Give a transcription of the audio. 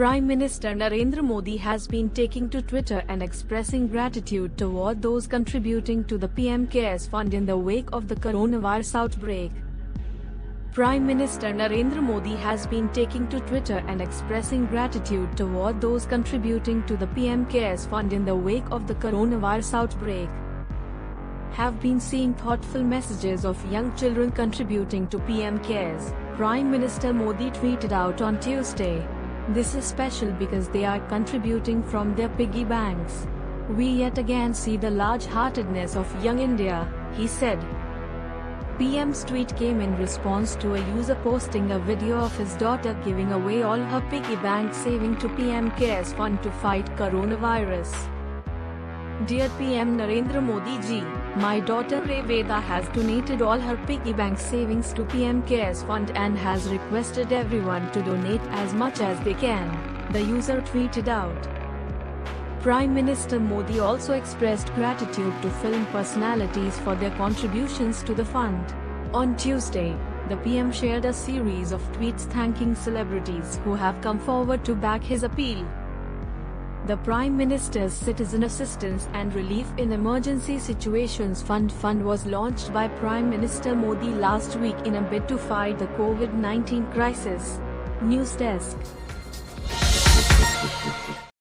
Prime Minister Narendra Modi has been taking to Twitter and expressing gratitude toward those contributing to the PM Cares Fund in the wake of the coronavirus outbreak. Prime Minister Narendra Modi has been taking to Twitter and expressing gratitude toward those contributing to the PM Cares Fund in the wake of the coronavirus outbreak. Have been seeing thoughtful messages of young children contributing to PM Cares, Prime Minister Modi tweeted out on Tuesday. This is special because they are contributing from their piggy banks. We yet again see the large-heartedness of young India, he said. PM's tweet came in response to a user posting a video of his daughter giving away all her piggy bank saving to PM Cares Fund to fight coronavirus. Dear PM Narendra Modi ji, my daughter Veda has donated all her piggy bank savings to PM Cares Fund and has requested everyone to donate as much as they can, the user tweeted out. Prime Minister Modi also expressed gratitude to film personalities for their contributions to the fund. On Tuesday, the PM shared a series of tweets thanking celebrities who have come forward to back his appeal. The Prime Minister's Citizen Assistance and Relief in Emergency Situations Fund was launched by Prime Minister Modi last week in a bid to fight the COVID-19 crisis. News Desk.